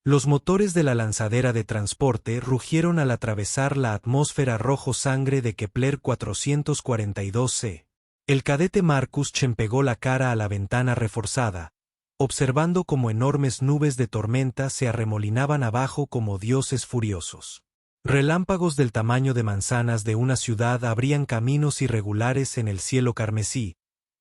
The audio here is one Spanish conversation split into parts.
Los motores de la lanzadera de transporte rugieron al atravesar la atmósfera rojo sangre de Kepler 442c. El cadete Marcus chempegó la cara a la ventana reforzada, observando cómo enormes nubes de tormenta se arremolinaban abajo como dioses furiosos. Relámpagos del tamaño de manzanas de una ciudad abrían caminos irregulares en el cielo carmesí,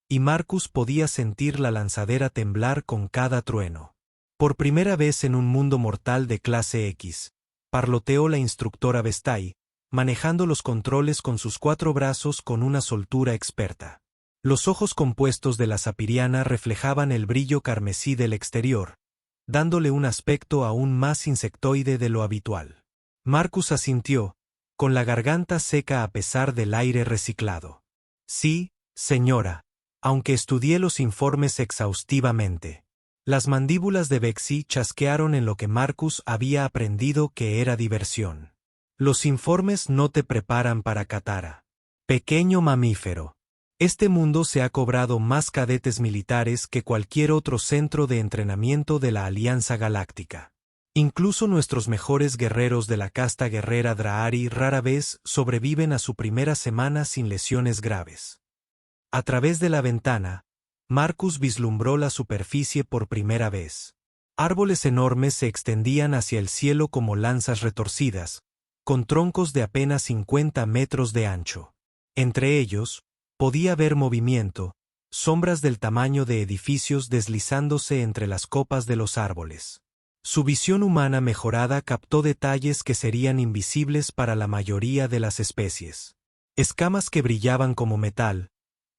y Marcus podía sentir la lanzadera temblar con cada trueno. Por primera vez en un mundo mortal de clase X, parloteó la instructora Vestay, manejando los controles con sus 4 brazos con una soltura experta. Los ojos compuestos de la sapiriana reflejaban el brillo carmesí del exterior, dándole un aspecto aún más insectoide de lo habitual. Marcus asintió, con la garganta seca a pesar del aire reciclado. Sí, señora, aunque estudié los informes exhaustivamente. Las mandíbulas de Bexy chasquearon en lo que Marcus había aprendido que era diversión. Los informes no te preparan para Katara. Pequeño mamífero. Este mundo se ha cobrado más cadetes militares que cualquier otro centro de entrenamiento de la Alianza Galáctica. Incluso nuestros mejores guerreros de la casta guerrera Drahari rara vez sobreviven a su primera semana sin lesiones graves. A través de la ventana, Marcus vislumbró la superficie por primera vez. Árboles enormes se extendían hacia el cielo como lanzas retorcidas, con troncos de apenas 50 metros de ancho. Entre ellos, podía ver movimiento, sombras del tamaño de edificios deslizándose entre las copas de los árboles. Su visión humana mejorada captó detalles que serían invisibles para la mayoría de las especies. Escamas que brillaban como metal,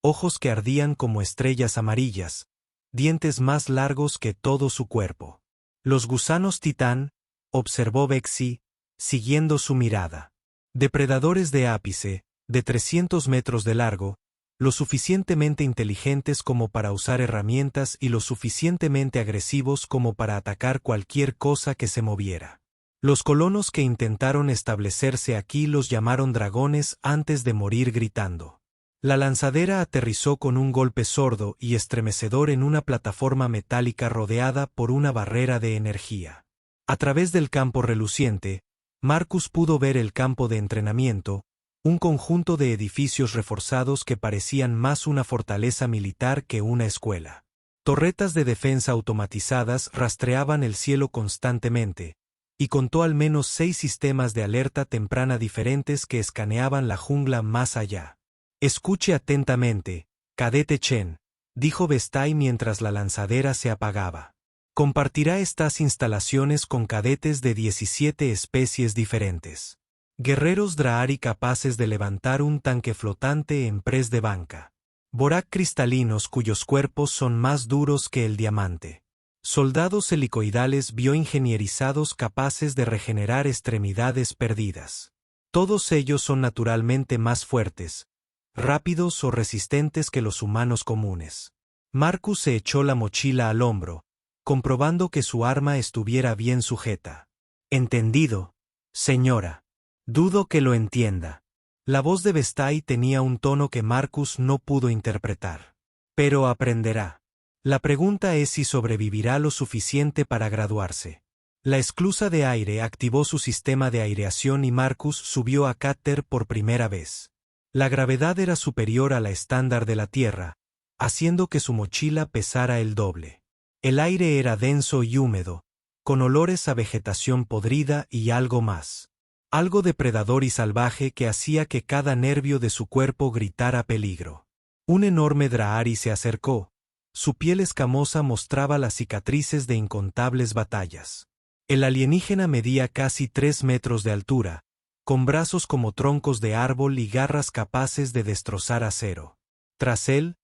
ojos que ardían como estrellas amarillas, dientes más largos que todo su cuerpo. Los gusanos titán, observó Bexy, siguiendo su mirada. Depredadores de ápice, de 300 metros de largo, lo suficientemente inteligentes como para usar herramientas y lo suficientemente agresivos como para atacar cualquier cosa que se moviera. Los colonos que intentaron establecerse aquí los llamaron dragones antes de morir gritando. La lanzadera aterrizó con un golpe sordo y estremecedor en una plataforma metálica rodeada por una barrera de energía. A través del campo reluciente, Marcus pudo ver el campo de entrenamiento, un conjunto de edificios reforzados que parecían más una fortaleza militar que una escuela. Torretas de defensa automatizadas rastreaban el cielo constantemente, y contó al menos 6 sistemas de alerta temprana diferentes que escaneaban la jungla más allá. Escuche atentamente, cadete Chen, dijo Vestay mientras la lanzadera se apagaba. Compartirá estas instalaciones con cadetes de 17 especies diferentes. Guerreros Drahari capaces de levantar un tanque flotante en press de banca. Borak cristalinos cuyos cuerpos son más duros que el diamante. Soldados helicoidales bioingenierizados capaces de regenerar extremidades perdidas. Todos ellos son naturalmente más fuertes, rápidos o resistentes que los humanos comunes. Marcus se echó la mochila al hombro, comprobando que su arma estuviera bien sujeta. Entendido, señora. Dudo que lo entienda. La voz de Vestay tenía un tono que Marcus no pudo interpretar. Pero aprenderá. La pregunta es si sobrevivirá lo suficiente para graduarse. La esclusa de aire activó su sistema de aireación y Marcus subió a Katter por primera vez. La gravedad era superior a la estándar de la Tierra, haciendo que su mochila pesara el doble. El aire era denso y húmedo, con olores a vegetación podrida y algo más. Algo depredador y salvaje que hacía que cada nervio de su cuerpo gritara peligro. Un enorme Drahari se acercó. Su piel escamosa mostraba las cicatrices de incontables batallas. El alienígena medía casi 3 metros de altura, con brazos como troncos de árbol y garras capaces de destrozar acero. Tras él,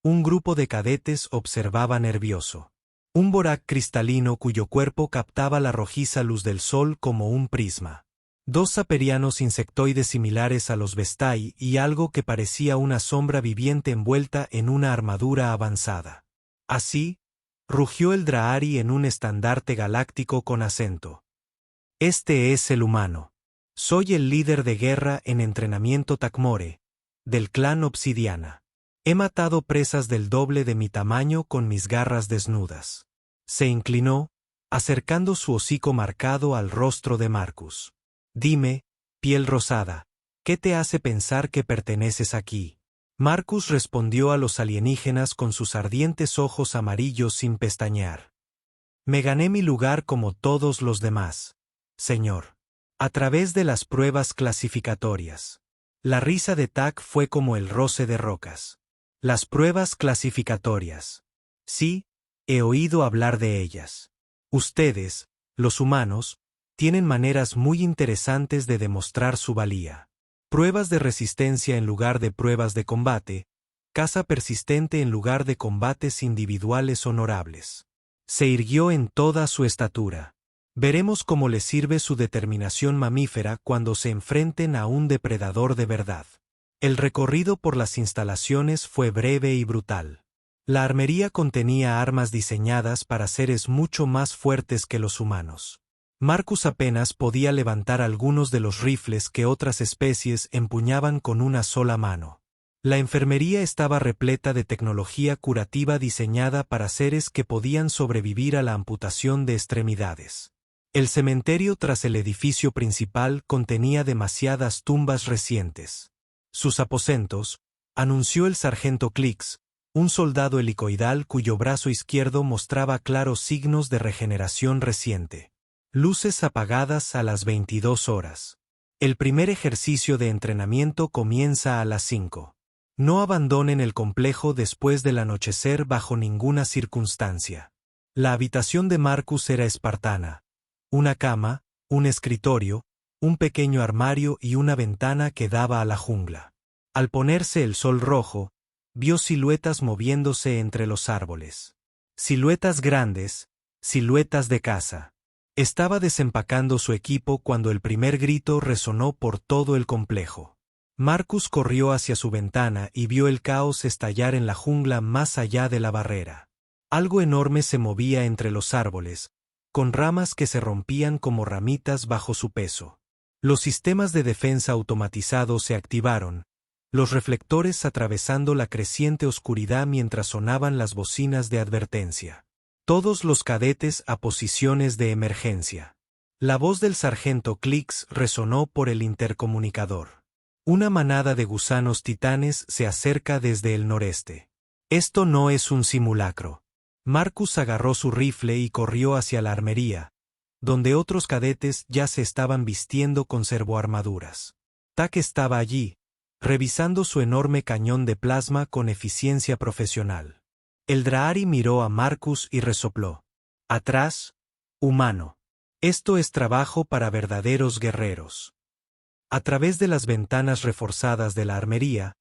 un grupo de cadetes observaba nervioso. Un Borak cristalino cuyo cuerpo captaba la rojiza luz del sol como un prisma. 2 saperianos insectoides similares a los Vestay y algo que parecía una sombra viviente envuelta en una armadura avanzada. Así, rugió el Drahari en un estandarte galáctico con acento. Este es el humano. Soy el líder de guerra en entrenamiento Tacmore, del clan Obsidiana. He matado presas del doble de mi tamaño con mis garras desnudas. Se inclinó, acercando su hocico marcado al rostro de Marcus. Dime, piel rosada, ¿qué te hace pensar que perteneces aquí? Marcus respondió a los alienígenas con sus ardientes ojos amarillos sin pestañear. Me gané mi lugar como todos los demás, señor. A través de las pruebas clasificatorias. La risa de Tak fue como el roce de rocas. Las pruebas clasificatorias. Sí, he oído hablar de ellas. Ustedes, los humanos, tienen maneras muy interesantes de demostrar su valía. Pruebas de resistencia en lugar de pruebas de combate, caza persistente en lugar de combates individuales honorables. Se irguió en toda su estatura. Veremos cómo le sirve su determinación mamífera cuando se enfrenten a un depredador de verdad. El recorrido por las instalaciones fue breve y brutal. La armería contenía armas diseñadas para seres mucho más fuertes que los humanos. Marcus apenas podía levantar algunos de los rifles que otras especies empuñaban con una sola mano. La enfermería estaba repleta de tecnología curativa diseñada para seres que podían sobrevivir a la amputación de extremidades. El cementerio tras el edificio principal contenía demasiadas tumbas recientes. Sus aposentos, anunció el sargento Clicks, un soldado helicoidal cuyo brazo izquierdo mostraba claros signos de regeneración reciente. Luces apagadas a las 22 horas. El primer ejercicio de entrenamiento comienza a las 5. No abandonen el complejo después del anochecer bajo ninguna circunstancia. La habitación de Marcus era espartana. Una cama, un escritorio, un pequeño armario y una ventana que daba a la jungla. Al ponerse el sol rojo, vio siluetas moviéndose entre los árboles. Siluetas grandes, siluetas de caza. Estaba desempacando su equipo cuando el primer grito resonó por todo el complejo. Marcus corrió hacia su ventana y vio el caos estallar en la jungla más allá de la barrera. Algo enorme se movía entre los árboles, con ramas que se rompían como ramitas bajo su peso. Los sistemas de defensa automatizados se activaron, los reflectores atravesando la creciente oscuridad mientras sonaban las bocinas de advertencia. Todos los cadetes a posiciones de emergencia. La voz del sargento Clicks resonó por el intercomunicador. Una manada de gusanos titanes se acerca desde el noreste. Esto no es un simulacro. Marcus agarró su rifle y corrió hacia la armería, donde otros cadetes ya se estaban vistiendo con servoarmaduras. Tak estaba allí, revisando su enorme cañón de plasma con eficiencia profesional. El Drahari miró a Marcus y resopló. Atrás, humano. Esto es trabajo para verdaderos guerreros. A través de las ventanas reforzadas de la armería,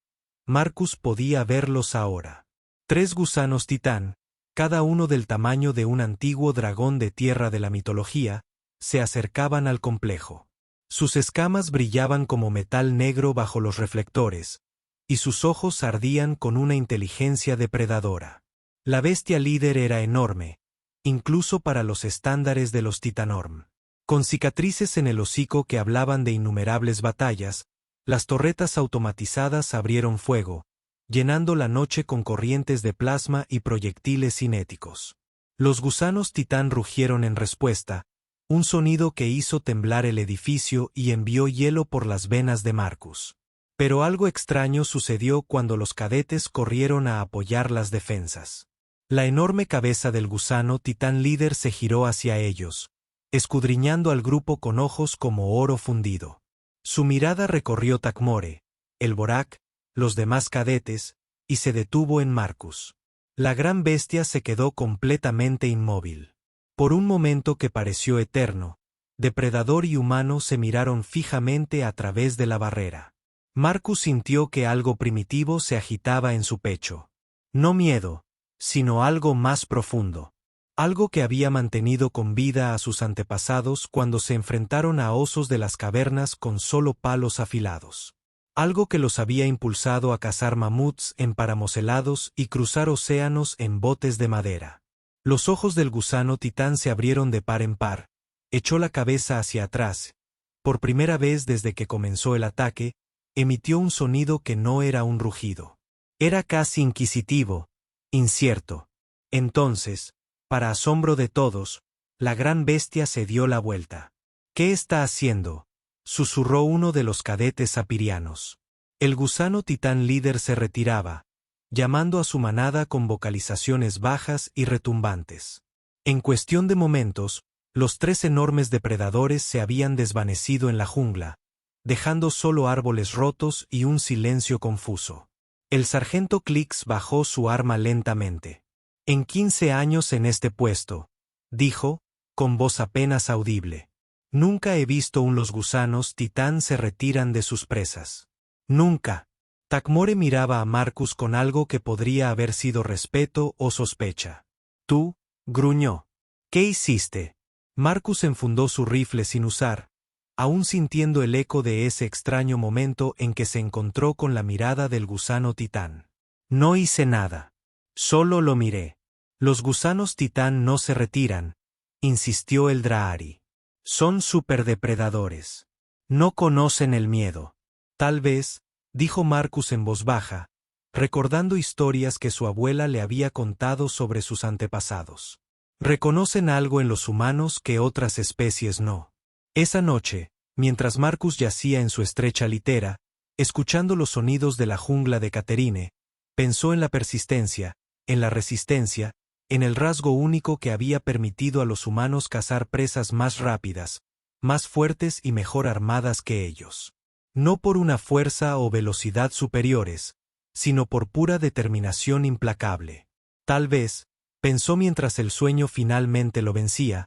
Marcus podía verlos ahora. 3 gusanos titán, cada uno del tamaño de un antiguo dragón de tierra de la mitología, se acercaban al complejo. Sus escamas brillaban como metal negro bajo los reflectores, y sus ojos ardían con una inteligencia depredadora. La bestia líder era enorme, incluso para los estándares de los Titanorm. Con cicatrices en el hocico que hablaban de innumerables batallas, las torretas automatizadas abrieron fuego, llenando la noche con corrientes de plasma y proyectiles cinéticos. Los gusanos titán rugieron en respuesta, un sonido que hizo temblar el edificio y envió hielo por las venas de Marcus. Pero algo extraño sucedió cuando los cadetes corrieron a apoyar las defensas. La enorme cabeza del gusano titán líder se giró hacia ellos, escudriñando al grupo con ojos como oro fundido. Su mirada recorrió Takmore, el Borak, los demás cadetes, y se detuvo en Marcus. La gran bestia se quedó completamente inmóvil. Por un momento que pareció eterno, depredador y humano se miraron fijamente a través de la barrera. Marcus sintió que algo primitivo se agitaba en su pecho. No miedo, sino algo más profundo. Algo que había mantenido con vida a sus antepasados cuando se enfrentaron a osos de las cavernas con solo palos afilados. Algo que los había impulsado a cazar mamuts en páramos helados y cruzar océanos en botes de madera. Los ojos del gusano titán se abrieron de par en par, echó la cabeza hacia atrás. Por primera vez desde que comenzó el ataque, emitió un sonido que no era un rugido. Era casi inquisitivo, incierto. Entonces, para asombro de todos, La gran bestia se dio la vuelta. ¿Qué está haciendo?, susurró uno de los cadetes sapirianos. El gusano titán líder se retiraba, llamando a su manada con vocalizaciones bajas y retumbantes. En cuestión de momentos, los 3 enormes depredadores se habían desvanecido en la jungla, dejando solo árboles rotos y un silencio confuso. El sargento Clicks bajó su arma lentamente. En 15 años en este puesto, dijo, con voz apenas audible. Nunca he visto los gusanos titán se retiran de sus presas. Nunca. Takmore miraba a Marcus con algo que podría haber sido respeto o sospecha. Tú, gruñó. ¿Qué hiciste? Marcus enfundó su rifle sin usar, aún sintiendo el eco de ese extraño momento en que se encontró con la mirada del gusano titán. No hice nada. Solo lo miré. Los gusanos titán no se retiran, insistió el Drahari. Son superdepredadores. No conocen el miedo. Tal vez, dijo Marcus en voz baja, recordando historias que su abuela le había contado sobre sus antepasados. Reconocen algo en los humanos que otras especies no. Esa noche, mientras Marcus yacía en su estrecha litera, escuchando los sonidos de la jungla de Caterine, pensó en la persistencia, en la resistencia, en el rasgo único que había permitido a los humanos cazar presas más rápidas, más fuertes y mejor armadas que ellos. No por una fuerza o velocidad superiores, sino por pura determinación implacable. Tal vez, pensó mientras el sueño finalmente lo vencía,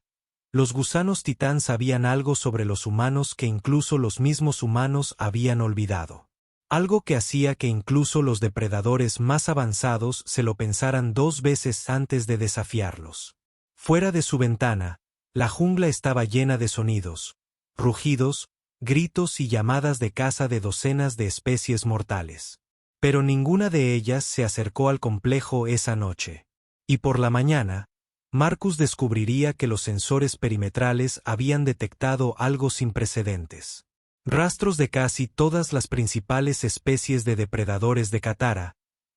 los gusanos titán sabían algo sobre los humanos que incluso los mismos humanos habían olvidado. Algo que hacía que incluso los depredadores más avanzados se lo pensaran 2 veces antes de desafiarlos. Fuera de su ventana, la jungla estaba llena de sonidos, rugidos, gritos y llamadas de caza de docenas de especies mortales. Pero ninguna de ellas se acercó al complejo esa noche. Y por la mañana, Marcus descubriría que los sensores perimetrales habían detectado algo sin precedentes. Rastros de casi todas las principales especies de depredadores de Katara,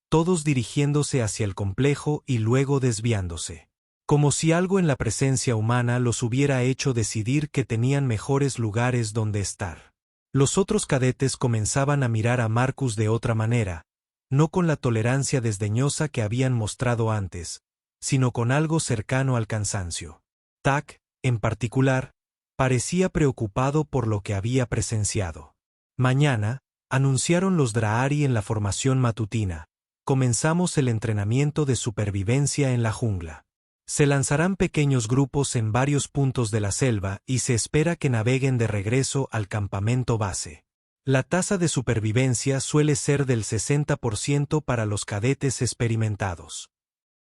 todos dirigiéndose hacia el complejo y luego desviándose. Como si algo en la presencia humana los hubiera hecho decidir que tenían mejores lugares donde estar. Los otros cadetes comenzaban a mirar a Marcus de otra manera, no con la tolerancia desdeñosa que habían mostrado antes, sino con algo cercano al cansancio. Tak, en particular, parecía preocupado por lo que había presenciado. Mañana, anunciaron los Drahari en la formación matutina, comenzamos el entrenamiento de supervivencia en la jungla. Se lanzarán pequeños grupos en varios puntos de la selva y se espera que naveguen de regreso al campamento base. La tasa de supervivencia suele ser del 60% para los cadetes experimentados.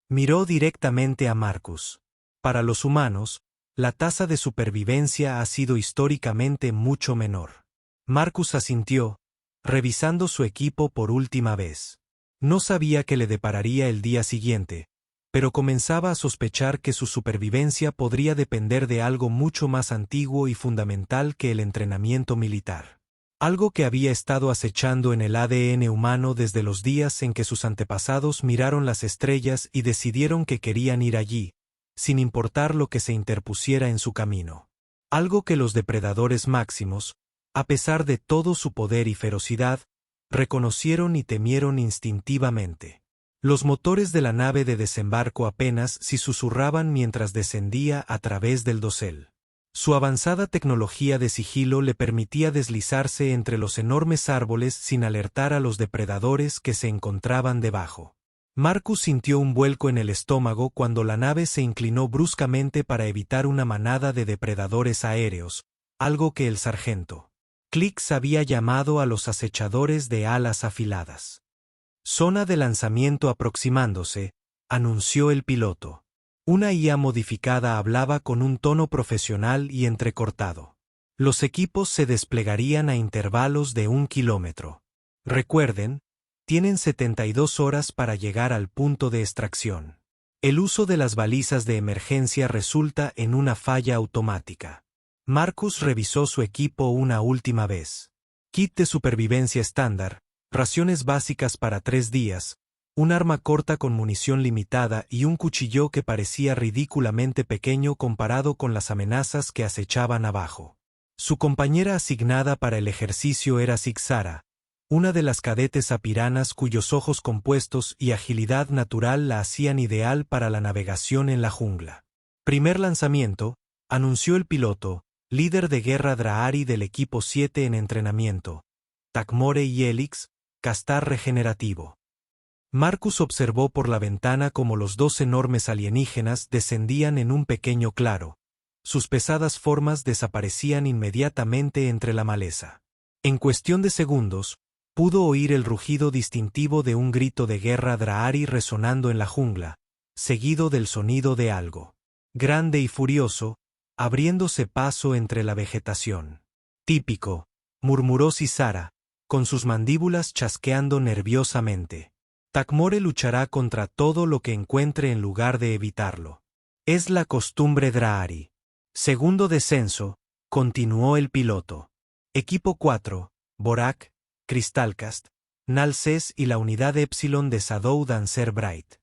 Miró directamente a Marcus. Para los humanos, la tasa de supervivencia ha sido históricamente mucho menor. Marcus asintió, revisando su equipo por última vez. No sabía qué le depararía el día siguiente, pero comenzaba a sospechar que su supervivencia podría depender de algo mucho más antiguo y fundamental que el entrenamiento militar. Algo que había estado acechando en el ADN humano desde los días en que sus antepasados miraron las estrellas y decidieron que querían ir allí, sin importar lo que se interpusiera en su camino. Algo que los depredadores máximos, a pesar de todo su poder y ferocidad, reconocieron y temieron instintivamente. Los motores de la nave de desembarco apenas si susurraban mientras descendía a través del dosel. Su avanzada tecnología de sigilo le permitía deslizarse entre los enormes árboles sin alertar a los depredadores que se encontraban debajo. Marcus sintió un vuelco en el estómago cuando la nave se inclinó bruscamente para evitar una manada de depredadores aéreos, algo que el sargento Clicks había llamado a los acechadores de alas afiladas. Zona de lanzamiento aproximándose, anunció el piloto. Una IA modificada hablaba con un tono profesional y entrecortado. Los equipos se desplegarían a intervalos de 1 kilómetro. Recuerden, tienen 72 horas para llegar al punto de extracción. El uso de las balizas de emergencia resulta en una falla automática. Marcus revisó su equipo una última vez. Kit de supervivencia estándar, raciones básicas para 3 días, un arma corta con munición limitada y un cuchillo que parecía ridículamente pequeño comparado con las amenazas que acechaban abajo. Su compañera asignada para el ejercicio era Zixara, una de las cadetes apiranas cuyos ojos compuestos y agilidad natural la hacían ideal para la navegación en la jungla. Primer lanzamiento, anunció el piloto, líder de guerra Drahari del equipo 7 en entrenamiento, Takmore y Helix, castar regenerativo. Marcus observó por la ventana cómo los dos enormes alienígenas descendían en un pequeño claro. Sus pesadas formas desaparecían inmediatamente entre la maleza. En cuestión de segundos, pudo oír el rugido distintivo de un grito de guerra Drahari resonando en la jungla, seguido del sonido de algo grande y furioso, abriéndose paso entre la vegetación. Típico, murmuró Zixara, con sus mandíbulas chasqueando nerviosamente. Takmore luchará contra todo lo que encuentre en lugar de evitarlo. Es la costumbre Drahari. Segundo descenso, continuó el piloto. Equipo 4, Borak, Crystalcast, Nalces y la unidad Epsilon de Shadow Dancer Bright.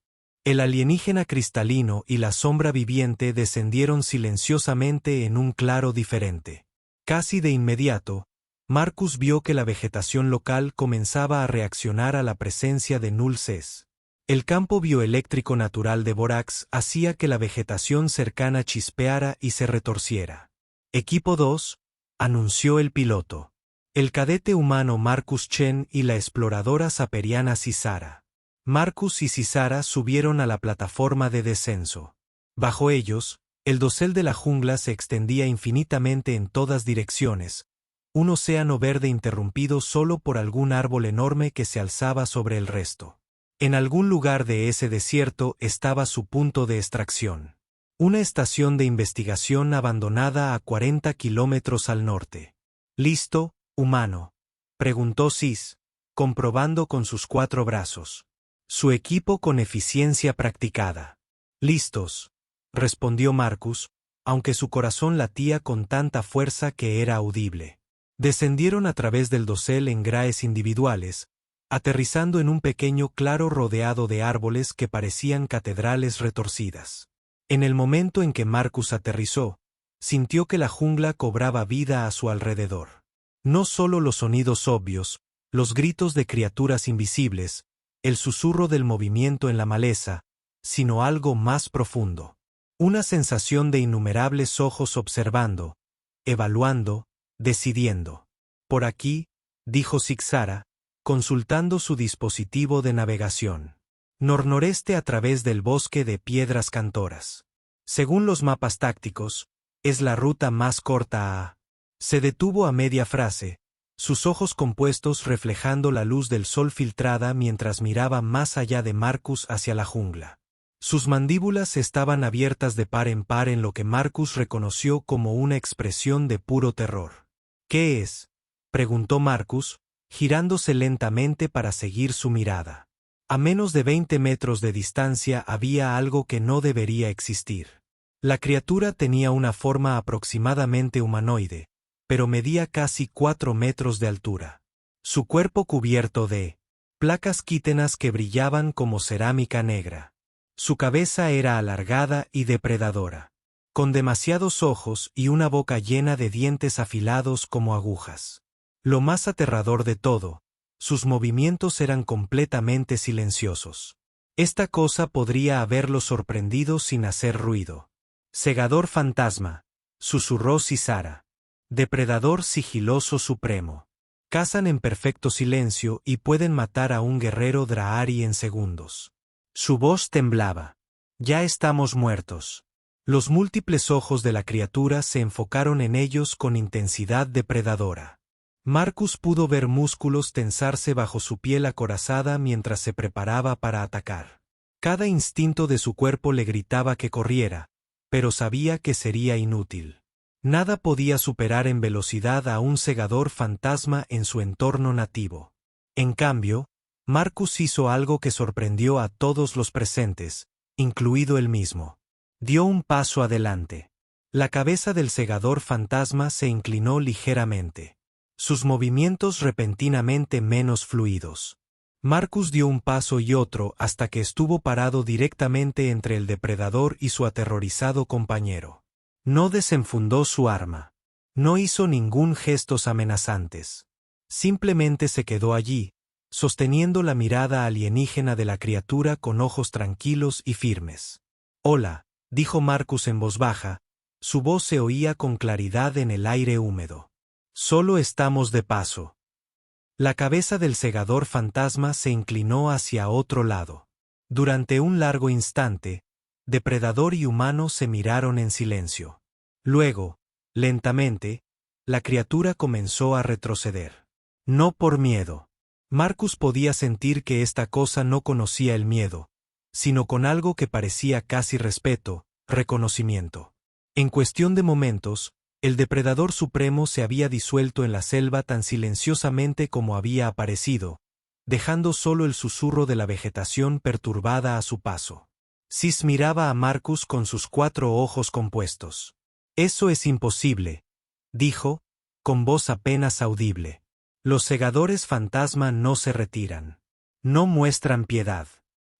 El alienígena cristalino y la sombra viviente descendieron silenciosamente en un claro diferente. Casi de inmediato, Marcus vio que la vegetación local comenzaba a reaccionar a la presencia de Nulces. El campo bioeléctrico natural de Borax hacía que la vegetación cercana chispeara y se retorciera. Equipo 2, anunció el piloto. El cadete humano Marcus Chen y la exploradora saperiana Zixara. Marcus y Zixara subieron a la plataforma de descenso. Bajo ellos, el dosel de la jungla se extendía infinitamente en todas direcciones, un océano verde interrumpido solo por algún árbol enorme que se alzaba sobre el resto. En algún lugar de ese desierto estaba su punto de extracción. Una estación de investigación abandonada a 40 kilómetros al norte. ¿Listo, humano?, preguntó Sis, comprobando con sus 4 brazos. Su equipo con eficiencia practicada. Listos, respondió Marcus, aunque su corazón latía con tanta fuerza que era audible. Descendieron a través del dosel en graes individuales, aterrizando en un pequeño claro rodeado de árboles que parecían catedrales retorcidas. En el momento en que Marcus aterrizó, sintió que la jungla cobraba vida a su alrededor. No solo los sonidos obvios, los gritos de criaturas invisibles, el susurro del movimiento en la maleza, sino algo más profundo. Una sensación de innumerables ojos observando, evaluando, decidiendo. Por aquí, dijo Zixara, consultando su dispositivo de navegación. Nor-noreste a través del bosque de piedras cantoras. Según los mapas tácticos, es la ruta más corta a... Se detuvo a media frase, sus ojos compuestos reflejando la luz del sol filtrada mientras miraba más allá de Marcus hacia la jungla. Sus mandíbulas estaban abiertas de par en par en lo que Marcus reconoció como una expresión de puro terror. ¿Qué es?, preguntó Marcus, girándose lentamente para seguir su mirada. A menos de 20 metros de distancia había algo que no debería existir. La criatura tenía una forma aproximadamente humanoide, pero medía casi 4 metros de altura. Su cuerpo cubierto de placas quítenas que brillaban como cerámica negra. Su cabeza era alargada y depredadora, con demasiados ojos y una boca llena de dientes afilados como agujas. Lo más aterrador de todo, sus movimientos eran completamente silenciosos. Esta cosa podría haberlo sorprendido sin hacer ruido. Segador fantasma, susurró Zixara. Depredador sigiloso supremo. Cazan en perfecto silencio y pueden matar a un guerrero Drahari en segundos. Su voz temblaba. Ya estamos muertos. Los múltiples ojos de la criatura se enfocaron en ellos con intensidad depredadora. Marcus pudo ver músculos tensarse bajo su piel acorazada mientras se preparaba para atacar. Cada instinto de su cuerpo le gritaba que corriera, pero sabía que sería inútil. Nada podía superar en velocidad a un segador fantasma en su entorno nativo. En cambio, Marcus hizo algo que sorprendió a todos los presentes, incluido él mismo. Dio un paso adelante. La cabeza del segador fantasma se inclinó ligeramente. Sus movimientos repentinamente menos fluidos. Marcus dio un paso y otro hasta que estuvo parado directamente entre el depredador y su aterrorizado compañero. No desenfundó su arma. No hizo ningún gestos amenazantes. Simplemente se quedó allí, sosteniendo la mirada alienígena de la criatura con ojos tranquilos y firmes. «Hola», dijo Marcus en voz baja, su voz se oía con claridad en el aire húmedo. «Solo estamos de paso». La cabeza del segador fantasma se inclinó hacia otro lado. Durante un largo instante, depredador y humano se miraron en silencio. Luego, lentamente, la criatura comenzó a retroceder. No por miedo. Marcus podía sentir que esta cosa no conocía el miedo, sino con algo que parecía casi respeto, reconocimiento. En cuestión de momentos, el depredador supremo se había disuelto en la selva tan silenciosamente como había aparecido, dejando solo el susurro de la vegetación perturbada a su paso. Sis miraba a Marcus con sus 4 ojos compuestos. «Eso es imposible», dijo, con voz apenas audible. «Los segadores fantasma no se retiran. No muestran piedad.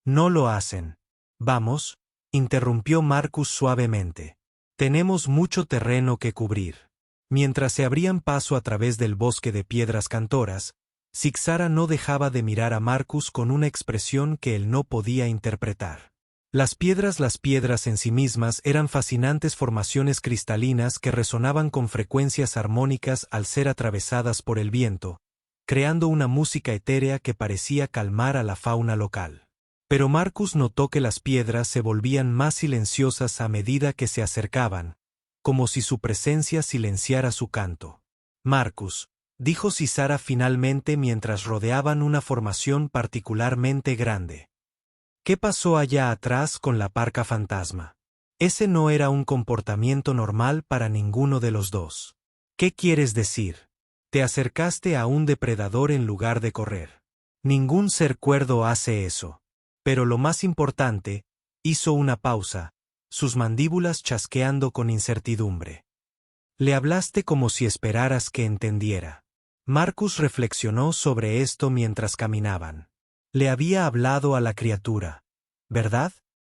No lo hacen». «Vamos», interrumpió Marcus suavemente. «Tenemos mucho terreno que cubrir». Mientras se abrían paso a través del bosque de piedras cantoras, Sixara no dejaba de mirar a Marcus con una expresión que él no podía interpretar. Las piedras en sí mismas eran fascinantes formaciones cristalinas que resonaban con frecuencias armónicas al ser atravesadas por el viento, creando una música etérea que parecía calmar a la fauna local. Pero Marcus notó que las piedras se volvían más silenciosas a medida que se acercaban, como si su presencia silenciara su canto. «Marcus», dijo Sixara finalmente mientras rodeaban una formación particularmente grande. «¿Qué pasó allá atrás con la parca fantasma? Ese no era un comportamiento normal para ninguno de los dos. ¿Qué quieres decir? Te acercaste a un depredador en lugar de correr. Ningún ser cuerdo hace eso. Pero lo más importante», hizo una pausa, sus mandíbulas chasqueando con incertidumbre. «Le hablaste como si esperaras que entendiera». Marcus reflexionó sobre esto mientras caminaban. Le había hablado a la criatura, ¿verdad?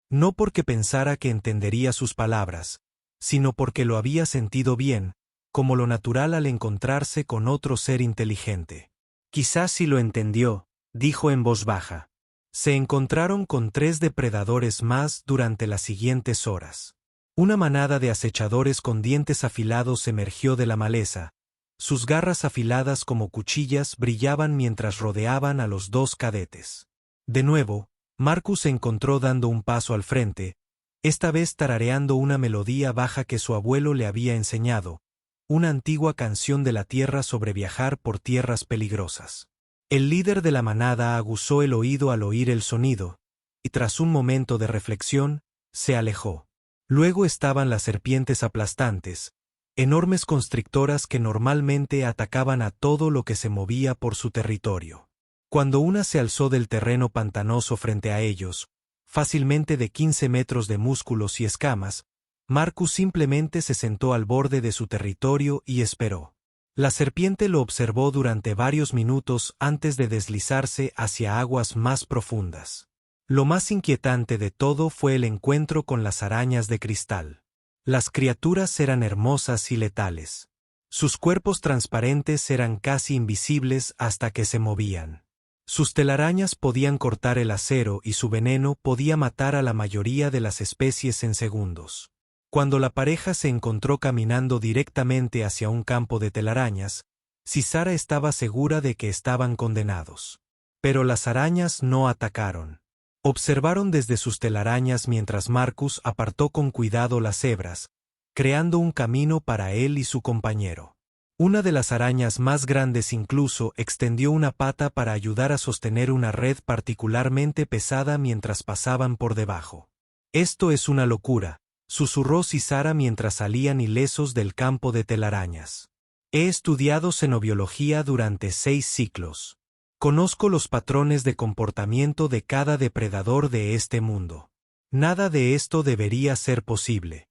No porque pensara que entendería sus palabras, sino porque lo había sentido bien, como lo natural al encontrarse con otro ser inteligente. «Quizás sí lo entendió», dijo en voz baja. Se encontraron con 3 depredadores más durante las siguientes horas. Una manada de acechadores con dientes afilados emergió de la maleza. Sus garras afiladas como cuchillas brillaban mientras rodeaban a los 2 cadetes. De nuevo, Marcus se encontró dando un paso al frente, esta vez tarareando una melodía baja que su abuelo le había enseñado, una antigua canción de la tierra sobre viajar por tierras peligrosas. El líder de la manada aguzó el oído al oír el sonido, y tras un momento de reflexión, se alejó. Luego estaban las serpientes aplastantes, enormes constrictoras que normalmente atacaban a todo lo que se movía por su territorio. Cuando una se alzó del terreno pantanoso frente a ellos, fácilmente de 15 metros de músculos y escamas, Marcus simplemente se sentó al borde de su territorio y esperó. La serpiente lo observó durante varios minutos antes de deslizarse hacia aguas más profundas. Lo más inquietante de todo fue el encuentro con las arañas de cristal. Las criaturas eran hermosas y letales. Sus cuerpos transparentes eran casi invisibles hasta que se movían. Sus telarañas podían cortar el acero y su veneno podía matar a la mayoría de las especies en segundos. Cuando la pareja se encontró caminando directamente hacia un campo de telarañas, Sixara estaba segura de que estaban condenados. Pero las arañas no atacaron. Observaron desde sus telarañas mientras Marcus apartó con cuidado las hebras, creando un camino para él y su compañero. Una de las arañas más grandes incluso extendió una pata para ayudar a sostener una red particularmente pesada mientras pasaban por debajo. «Esto es una locura», susurró Sixara mientras salían ilesos del campo de telarañas. «He estudiado xenobiología durante 6 ciclos. Conozco los patrones de comportamiento de cada depredador de este mundo. Nada de esto debería ser posible».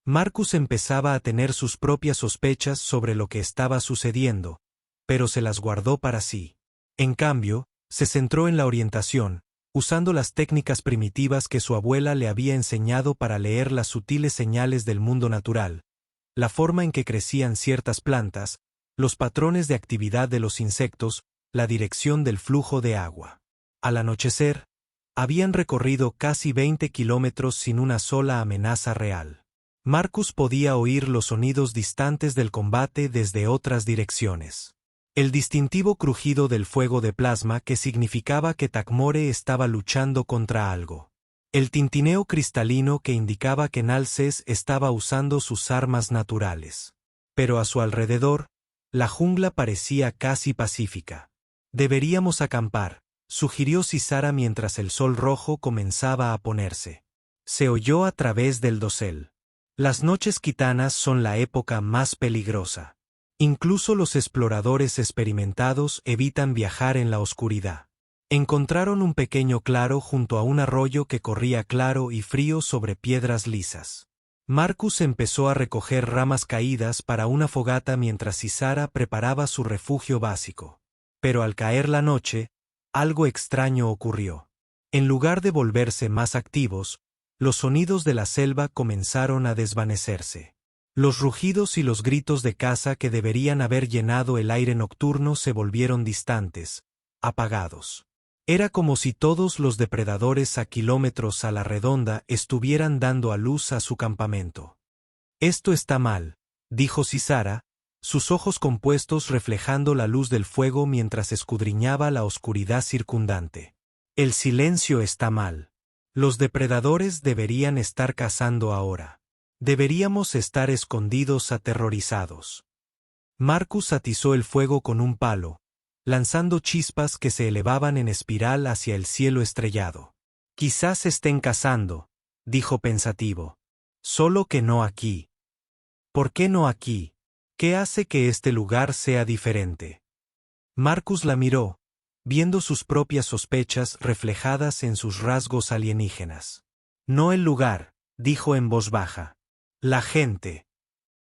Marcus empezaba a tener sus propias sospechas sobre lo que estaba sucediendo, pero se las guardó para sí. En cambio, Se centró en la orientación, usando las técnicas primitivas que su abuela le había enseñado para leer las sutiles señales del mundo natural, la forma en que crecían ciertas plantas, los patrones de actividad de los insectos, la dirección del flujo de agua. Al anochecer, habían recorrido casi 20 kilómetros sin una sola amenaza real. Marcus podía oír los sonidos distantes del combate desde otras direcciones. El distintivo crujido del fuego de plasma que significaba que Tacmore estaba luchando contra algo. El tintineo cristalino que indicaba que Nalces estaba usando sus armas naturales. Pero a su alrededor, la jungla parecía casi pacífica. Deberíamos acampar, sugirió Cisara mientras el sol rojo comenzaba a ponerse. Se oyó a través del dosel. Las noches quitanas son la época más peligrosa. Incluso los exploradores experimentados evitan viajar en la oscuridad. Encontraron un pequeño claro junto a un arroyo que corría claro y frío sobre piedras lisas. Marcus empezó a recoger ramas caídas para una fogata mientras Cisara preparaba su refugio básico. Pero al caer la noche, algo extraño ocurrió. En lugar de volverse más activos, los sonidos de la selva comenzaron a desvanecerse. Los rugidos y los gritos de caza que deberían haber llenado el aire nocturno se volvieron distantes, apagados. Era como si todos los depredadores a kilómetros a la redonda estuvieran dando a luz a su campamento. Esto está mal, dijo Cisara, sus ojos compuestos reflejando la luz del fuego mientras escudriñaba la oscuridad circundante. El silencio está mal. Los depredadores deberían estar cazando ahora. Deberíamos estar escondidos aterrorizados. Marcus atizó el fuego con un palo, lanzando chispas que se elevaban en espiral hacia el cielo estrellado. Quizás estén cazando, dijo pensativo. Solo que no aquí. ¿Por qué no aquí? ¿Qué hace que este lugar sea diferente? Marcus la miró, viendo sus propias sospechas reflejadas en sus rasgos alienígenas. No el lugar, dijo en voz baja. La gente.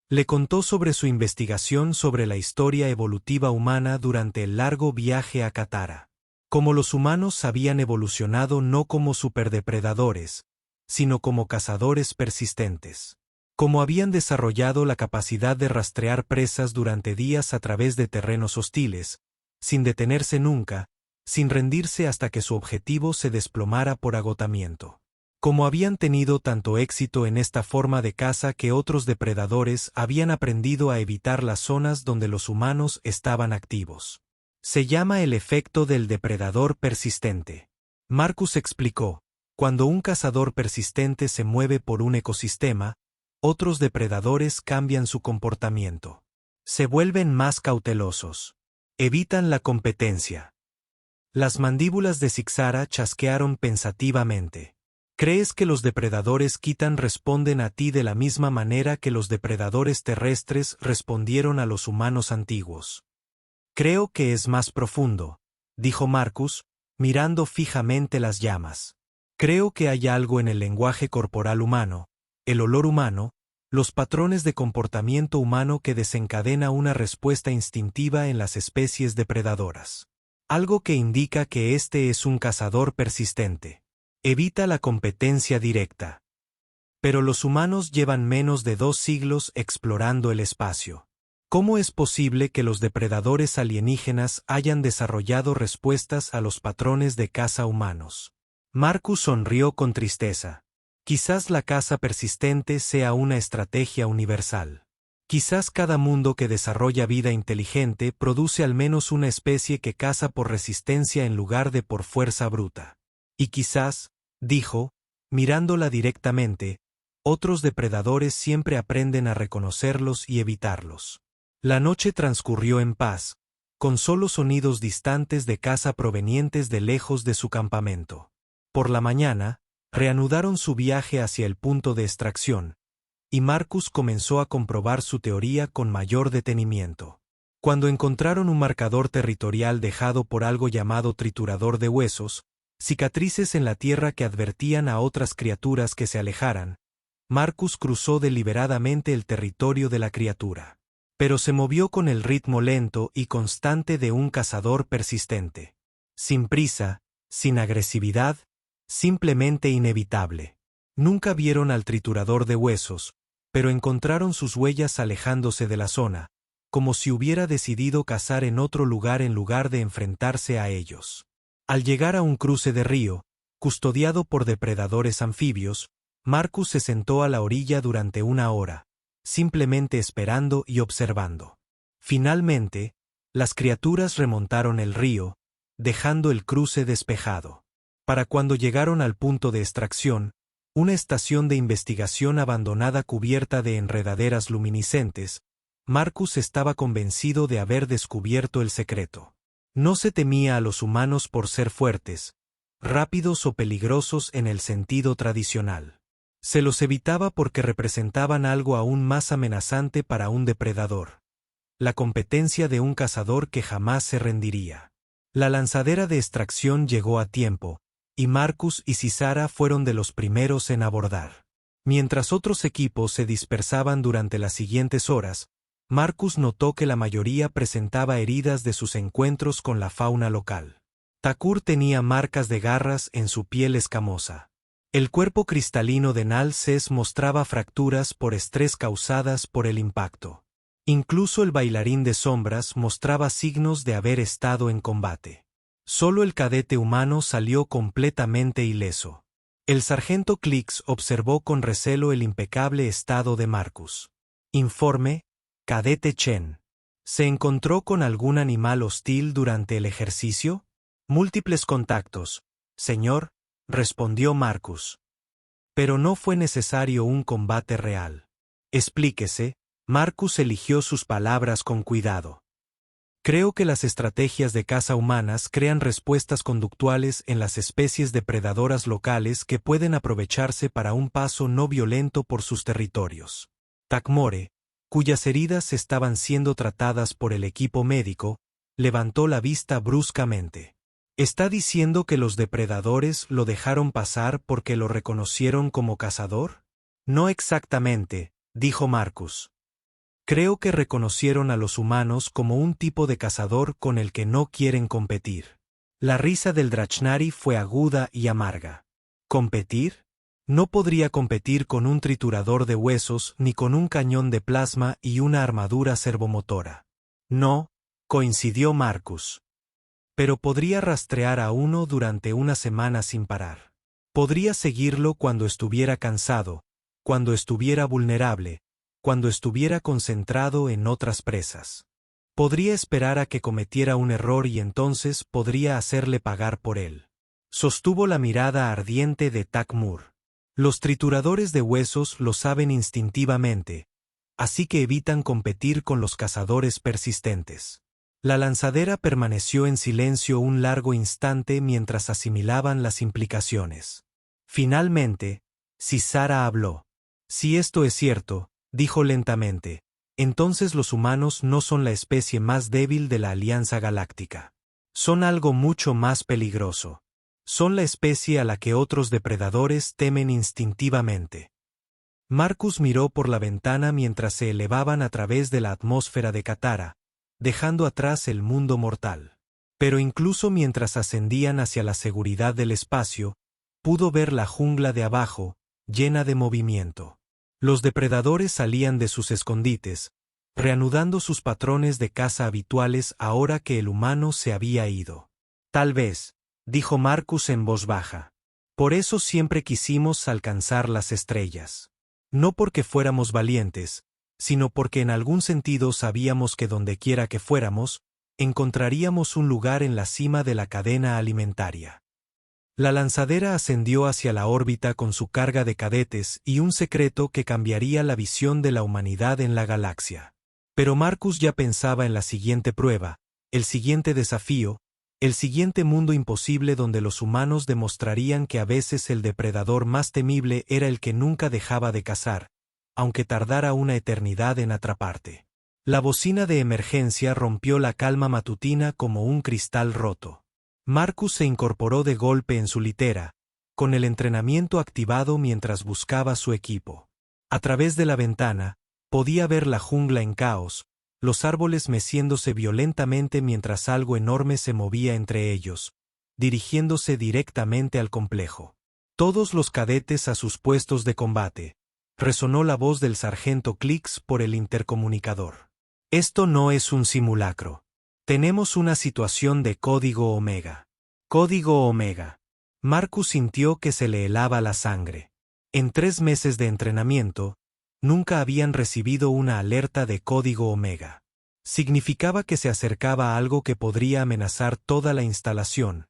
Le contó sobre su investigación sobre la historia evolutiva humana durante el largo viaje a Katara. Cómo los humanos habían evolucionado no como superdepredadores, sino como cazadores persistentes. Cómo habían desarrollado la capacidad de rastrear presas durante días a través de terrenos hostiles, sin detenerse nunca, sin rendirse hasta que su objetivo se desplomara por agotamiento. Como habían tenido tanto éxito en esta forma de caza que otros depredadores habían aprendido a evitar las zonas donde los humanos estaban activos. Se llama el efecto del depredador persistente. Marcus explicó, cuando un cazador persistente se mueve por un ecosistema, otros depredadores cambian su comportamiento. Se vuelven más cautelosos. Evitan la competencia. Las mandíbulas de Cisara chasquearon pensativamente. ¿Crees que los depredadores Khitan responden a ti de la misma manera que los depredadores terrestres respondieron a los humanos antiguos? Creo que es más profundo, dijo Marcus, mirando fijamente las llamas. Creo que hay algo en el lenguaje corporal humano, el olor humano, los patrones de comportamiento humano que desencadena una respuesta instintiva en las especies depredadoras. Algo que indica que este es un cazador persistente. Evita la competencia directa. Pero los humanos llevan menos de 2 siglos explorando el espacio. ¿Cómo es posible que los depredadores alienígenas hayan desarrollado respuestas a los patrones de caza humanos? Marcus sonrió con tristeza. Quizás la caza persistente sea una estrategia universal. Quizás cada mundo que desarrolla vida inteligente produce al menos una especie que caza por resistencia en lugar de por fuerza bruta. Y quizás, dijo, mirándola directamente, otros depredadores siempre aprenden a reconocerlos y evitarlos. La noche transcurrió en paz, con solo sonidos distantes de caza provenientes de lejos de su campamento. Por la mañana, reanudaron su viaje hacia el punto de extracción, y Marcus comenzó a comprobar su teoría con mayor detenimiento. Cuando encontraron un marcador territorial dejado por algo llamado triturador de huesos, cicatrices en la tierra que advertían a otras criaturas que se alejaran, Marcus cruzó deliberadamente el territorio de la criatura. Pero se movió con el ritmo lento y constante de un cazador persistente. Sin prisa, sin agresividad, simplemente inevitable. Nunca vieron al triturador de huesos, pero encontraron sus huellas alejándose de la zona, como si hubiera decidido cazar en otro lugar en lugar de enfrentarse a ellos. Al llegar a un cruce de río, custodiado por depredadores anfibios, Marcus se sentó a la orilla durante una hora, simplemente esperando y observando. Finalmente, las criaturas remontaron el río, dejando el cruce despejado. Para cuando llegaron al punto de extracción, una estación de investigación abandonada cubierta de enredaderas luminiscentes, Marcus estaba convencido de haber descubierto el secreto. No se temía a los humanos por ser fuertes, rápidos o peligrosos en el sentido tradicional. Se los evitaba porque representaban algo aún más amenazante para un depredador: la competencia de un cazador que jamás se rendiría. La lanzadera de extracción llegó a tiempo, y Marcus y Cisara fueron de los primeros en abordar. Mientras otros equipos se dispersaban durante las siguientes horas, Marcus notó que la mayoría presentaba heridas de sus encuentros con la fauna local. Takur tenía marcas de garras en su piel escamosa. El cuerpo cristalino de Nalces mostraba fracturas por estrés causadas por el impacto. Incluso el bailarín de sombras mostraba signos de haber estado en combate. Solo el cadete humano salió completamente ileso. El sargento Klix observó con recelo el impecable estado de Marcus. Informe, cadete Chen. ¿Se encontró con algún animal hostil durante el ejercicio? Múltiples contactos, señor, respondió Marcus. Pero no fue necesario un combate real. Explíquese. Marcus eligió sus palabras con cuidado. Creo que las estrategias de caza humanas crean respuestas conductuales en las especies depredadoras locales que pueden aprovecharse para un paso no violento por sus territorios. Takmore, cuyas heridas estaban siendo tratadas por el equipo médico, levantó la vista bruscamente. ¿Está diciendo que los depredadores lo dejaron pasar porque lo reconocieron como cazador? No exactamente, dijo Marcus. Creo que reconocieron a los humanos como un tipo de cazador con el que no quieren competir. La risa del Drachnari fue aguda y amarga. ¿Competir? No podría competir con un triturador de huesos ni con un cañón de plasma y una armadura servomotora. No, coincidió Marcus. Pero podría rastrear a uno durante una semana sin parar. Podría seguirlo cuando estuviera cansado, cuando estuviera vulnerable, cuando estuviera concentrado en otras presas. Podría esperar a que cometiera un error y entonces podría hacerle pagar por él. Sostuvo la mirada ardiente de Takmur. Los trituradores de huesos lo saben instintivamente, así que evitan competir con los cazadores persistentes. La lanzadera permaneció en silencio un largo instante mientras asimilaban las implicaciones. Finalmente, Cisara habló. Si esto es cierto, dijo lentamente, entonces los humanos no son la especie más débil de la Alianza Galáctica. Son algo mucho más peligroso. Son la especie a la que otros depredadores temen instintivamente. Marcus miró por la ventana mientras se elevaban a través de la atmósfera de Katara, dejando atrás el mundo mortal. Pero incluso mientras ascendían hacia la seguridad del espacio, pudo ver la jungla de abajo, llena de movimiento. Los depredadores salían de sus escondites, reanudando sus patrones de caza habituales ahora que el humano se había ido. Tal vez, dijo Marcus en voz baja. Por eso siempre quisimos alcanzar las estrellas. No porque fuéramos valientes, sino porque en algún sentido sabíamos que dondequiera que fuéramos, encontraríamos un lugar en la cima de la cadena alimentaria. La lanzadera ascendió hacia la órbita con su carga de cadetes y un secreto que cambiaría la visión de la humanidad en la galaxia. Pero Marcus ya pensaba en la siguiente prueba, el siguiente desafío, el siguiente mundo imposible donde los humanos demostrarían que a veces el depredador más temible era el que nunca dejaba de cazar, aunque tardara una eternidad en atraparte. La bocina de emergencia rompió la calma matutina como un cristal roto. Marcus se incorporó de golpe en su litera, con el entrenamiento activado mientras buscaba su equipo. A través de la ventana, podía ver la jungla en caos, los árboles meciéndose violentamente mientras algo enorme se movía entre ellos, dirigiéndose directamente al complejo. Todos los cadetes a sus puestos de combate. Resonó la voz del sargento Clicks por el intercomunicador. Esto no es un simulacro. Tenemos una situación de código Omega. Código Omega. Marcus sintió que se le helaba la sangre. En 3 meses de entrenamiento, nunca habían recibido una alerta de código Omega. Significaba que se acercaba a algo que podría amenazar toda la instalación,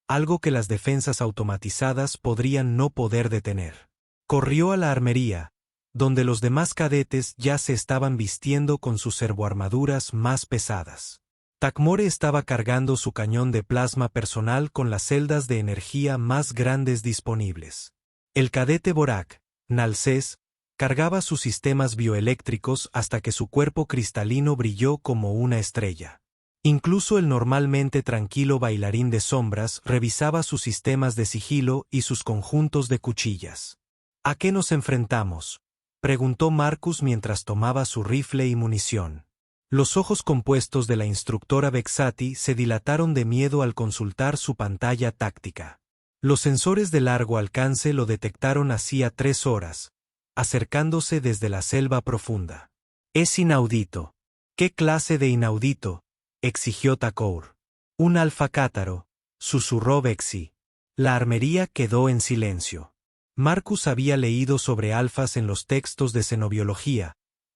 algo que las defensas automatizadas podrían no poder detener. Corrió a la armería, donde los demás cadetes ya se estaban vistiendo con sus servoarmaduras más pesadas. Takmore estaba cargando su cañón de plasma personal con las celdas de energía más grandes disponibles. El cadete Borak, Nalcés, cargaba sus sistemas bioeléctricos hasta que su cuerpo cristalino brilló como una estrella. Incluso el normalmente tranquilo bailarín de sombras revisaba sus sistemas de sigilo y sus conjuntos de cuchillas. ¿A qué nos enfrentamos?, preguntó Marcus mientras tomaba su rifle y munición. Los ojos compuestos de la instructora Vexati se dilataron de miedo al consultar su pantalla táctica. Los sensores de largo alcance lo detectaron hacía 3 horas, acercándose desde la selva profunda. Es inaudito. ¿Qué clase de inaudito?, exigió Takour. Un alfa cátaro, susurró Vexi. La armería quedó en silencio. Marcus había leído sobre alfas en los textos de xenobiología,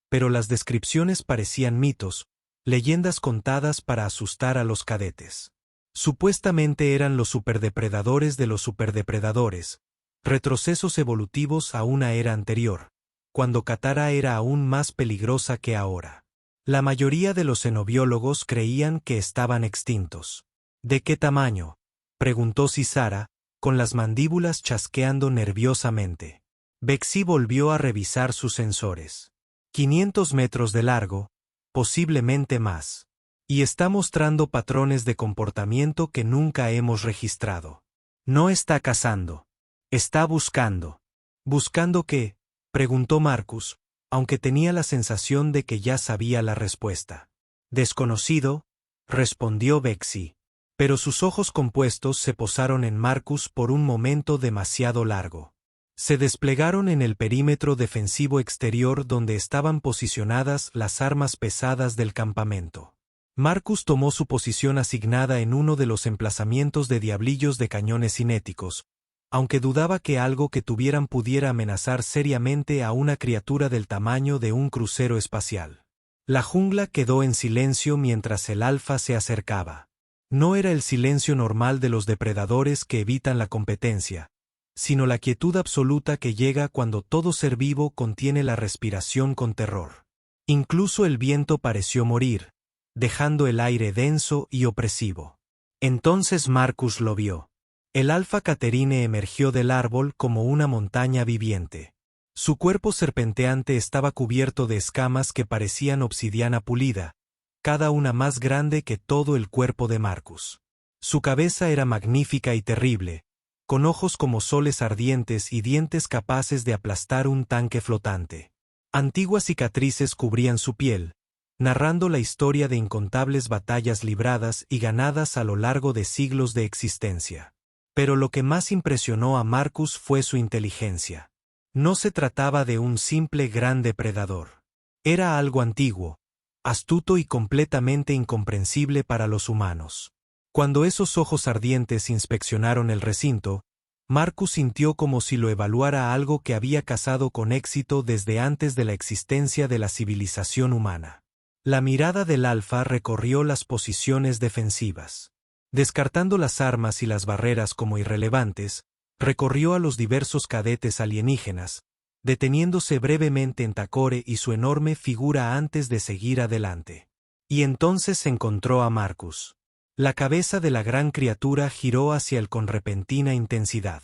pero las descripciones parecían mitos, leyendas contadas para asustar a los cadetes. Supuestamente eran los superdepredadores de los superdepredadores, retrocesos evolutivos a una era anterior, cuando Katara era aún más peligrosa que ahora. La mayoría de los xenobiólogos creían que estaban extintos. ¿De qué tamaño?, preguntó Cisara, con las mandíbulas chasqueando nerviosamente. Vexi volvió a revisar sus sensores. 500 metros de largo, posiblemente más. Y está mostrando patrones de comportamiento que nunca hemos registrado. No está cazando. Está buscando. ¿Buscando qué?, preguntó Marcus, aunque tenía la sensación de que ya sabía la respuesta. Desconocido, respondió Vexi. Pero sus ojos compuestos se posaron en Marcus por un momento demasiado largo. Se desplegaron en el perímetro defensivo exterior donde estaban posicionadas las armas pesadas del campamento. Marcus tomó su posición asignada en uno de los emplazamientos de diablillos de cañones cinéticos, aunque dudaba que algo que tuvieran pudiera amenazar seriamente a una criatura del tamaño de un crucero espacial. La jungla quedó en silencio mientras el alfa se acercaba. No era el silencio normal de los depredadores que evitan la competencia, sino la quietud absoluta que llega cuando todo ser vivo contiene la respiración con terror. Incluso el viento pareció morir, dejando el aire denso y opresivo. Entonces Marcus lo vio. El alfa Caterine emergió del árbol como una montaña viviente. Su cuerpo serpenteante estaba cubierto de escamas que parecían obsidiana pulida, cada una más grande que todo el cuerpo de Marcus. Su cabeza era magnífica y terrible, con ojos como soles ardientes y dientes capaces de aplastar un tanque flotante. Antiguas cicatrices cubrían su piel, narrando la historia de incontables batallas libradas y ganadas a lo largo de siglos de existencia. Pero lo que más impresionó a Marcus fue su inteligencia. No se trataba de un simple gran depredador. Era algo antiguo, astuto y completamente incomprensible para los humanos. Cuando esos ojos ardientes inspeccionaron el recinto, Marcus sintió como si lo evaluara algo que había cazado con éxito desde antes de la existencia de la civilización humana. La mirada del alfa recorrió las posiciones defensivas. Descartando las armas y las barreras como irrelevantes, recorrió a los diversos cadetes alienígenas, deteniéndose brevemente en Tacore y su enorme figura antes de seguir adelante. Y entonces encontró a Marcus. La cabeza de la gran criatura giró hacia él con repentina intensidad.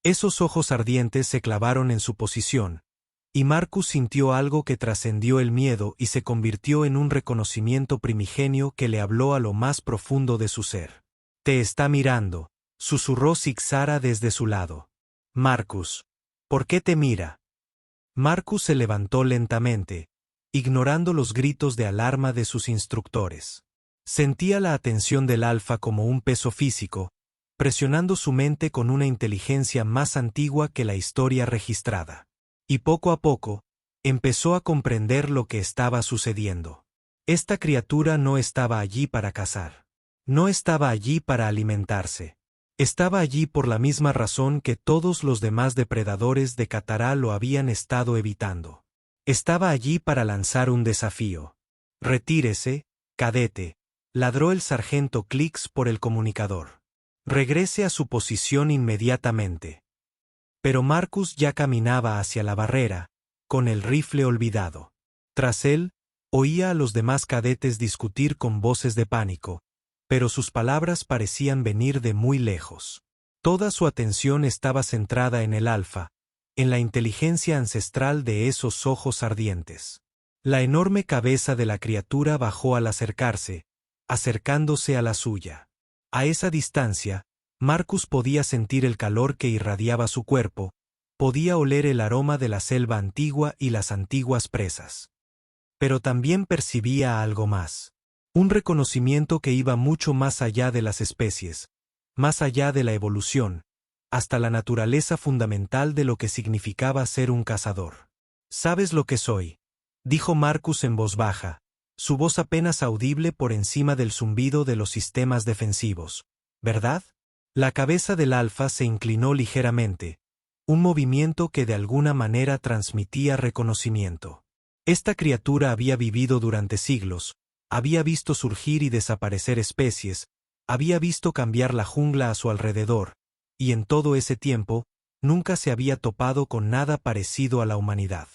Esos ojos ardientes se clavaron en su posición, y Marcus sintió algo que trascendió el miedo y se convirtió en un reconocimiento primigenio que le habló a lo más profundo de su ser. «Te está mirando», susurró Zixara desde su lado. «Marcus, ¿por qué te mira?» Marcus se levantó lentamente, ignorando los gritos de alarma de sus instructores. Sentía la atención del alfa como un peso físico, presionando su mente con una inteligencia más antigua que la historia registrada. Y poco a poco, empezó a comprender lo que estaba sucediendo. Esta criatura no estaba allí para cazar. No estaba allí para alimentarse. Estaba allí por la misma razón que todos los demás depredadores de Catará lo habían estado evitando. Estaba allí para lanzar un desafío. «Retírese, cadete», ladró el sargento Clicks por el comunicador. «Regrese a su posición inmediatamente». Pero Marcus ya caminaba hacia la barrera, con el rifle olvidado. Tras él, oía a los demás cadetes discutir con voces de pánico, pero sus palabras parecían venir de muy lejos. Toda su atención estaba centrada en el alfa, en la inteligencia ancestral de esos ojos ardientes. La enorme cabeza de la criatura bajó al acercarse, acercándose a la suya. A esa distancia, Marcus podía sentir el calor que irradiaba su cuerpo, podía oler el aroma de la selva antigua y las antiguas presas. Pero también percibía algo más. Un reconocimiento que iba mucho más allá de las especies, más allá de la evolución, hasta la naturaleza fundamental de lo que significaba ser un cazador. «¿Sabes lo que soy?», dijo Marcus en voz baja, su voz apenas audible por encima del zumbido de los sistemas defensivos. «¿Verdad?». La cabeza del alfa se inclinó ligeramente, un movimiento que de alguna manera transmitía reconocimiento. Esta criatura había vivido durante siglos, había visto surgir y desaparecer especies, había visto cambiar la jungla a su alrededor, y en todo ese tiempo, nunca se había topado con nada parecido a la humanidad.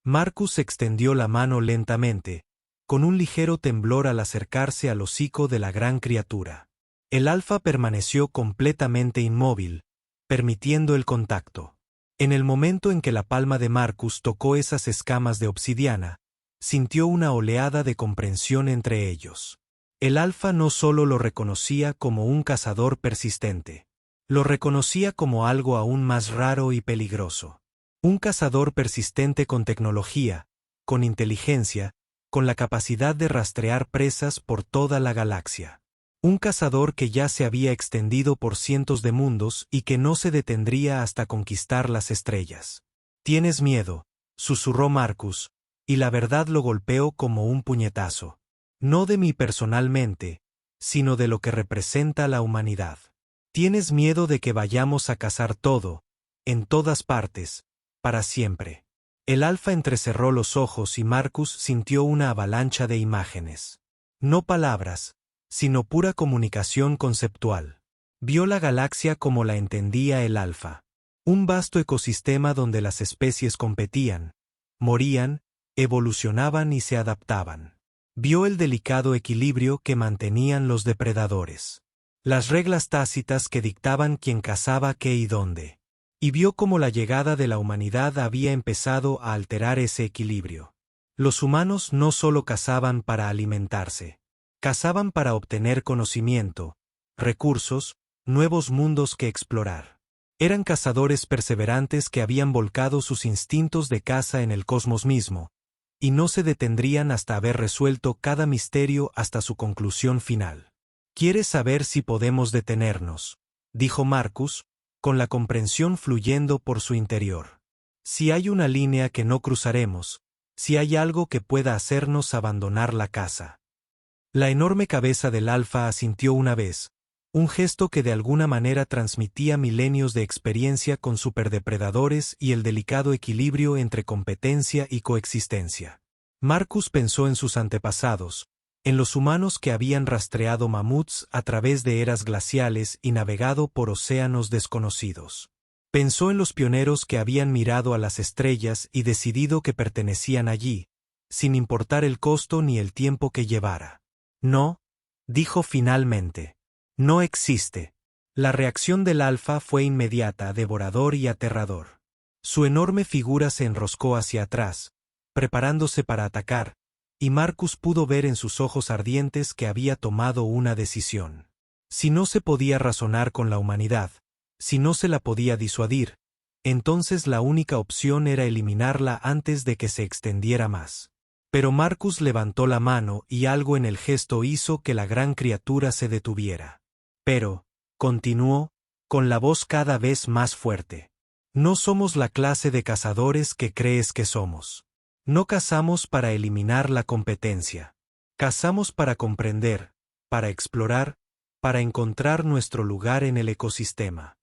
Marcus extendió la mano lentamente, con un ligero temblor al acercarse al hocico de la gran criatura. El alfa permaneció completamente inmóvil, permitiendo el contacto. En el momento en que la palma de Marcus tocó esas escamas de obsidiana, sintió una oleada de comprensión entre ellos. El alfa no solo lo reconocía como un cazador persistente, lo reconocía como algo aún más raro y peligroso. Un cazador persistente con tecnología, con inteligencia, con la capacidad de rastrear presas por toda la galaxia. Un cazador que ya se había extendido por cientos de mundos y que no se detendría hasta conquistar las estrellas. «Tienes miedo», susurró Marcus, y la verdad lo golpeó como un puñetazo. «No de mí personalmente, sino de lo que representa la humanidad. Tienes miedo de que vayamos a cazar todo, en todas partes, para siempre». El alfa entrecerró los ojos y Marcus sintió una avalancha de imágenes. No palabras, sino pura comunicación conceptual. Vio la galaxia como la entendía el alfa. Un vasto ecosistema donde las especies competían, morían, evolucionaban y se adaptaban. Vio el delicado equilibrio que mantenían los depredadores. Las reglas tácitas que dictaban quién cazaba qué y dónde. Y vio cómo la llegada de la humanidad había empezado a alterar ese equilibrio. Los humanos no solo cazaban para alimentarse. Cazaban para obtener conocimiento, recursos, nuevos mundos que explorar. Eran cazadores perseverantes que habían volcado sus instintos de caza en el cosmos mismo, y no se detendrían hasta haber resuelto cada misterio hasta su conclusión final. «¿Quieres saber si podemos detenernos?», dijo Marcus, con la comprensión fluyendo por su interior. «Si hay una línea que no cruzaremos, si hay algo que pueda hacernos abandonar la caza». La enorme cabeza del alfa asintió una vez, un gesto que de alguna manera transmitía milenios de experiencia con superdepredadores y el delicado equilibrio entre competencia y coexistencia. Marcus pensó en sus antepasados, en los humanos que habían rastreado mamuts a través de eras glaciales y navegado por océanos desconocidos. Pensó en los pioneros que habían mirado a las estrellas y decidido que pertenecían allí, sin importar el costo ni el tiempo que llevara. «No», dijo finalmente. «No existe». La reacción del alfa fue inmediata, devorador y aterrador. Su enorme figura se enroscó hacia atrás, preparándose para atacar, y Marcus pudo ver en sus ojos ardientes que había tomado una decisión. Si no se podía razonar con la humanidad, si no se la podía disuadir, entonces la única opción era eliminarla antes de que se extendiera más. Pero Marcus levantó la mano y algo en el gesto hizo que la gran criatura se detuviera. «Pero», continuó, con la voz cada vez más fuerte. No somos la clase de cazadores que crees que somos. No cazamos para eliminar la competencia. Cazamos para comprender, para explorar, para encontrar nuestro lugar en el ecosistema.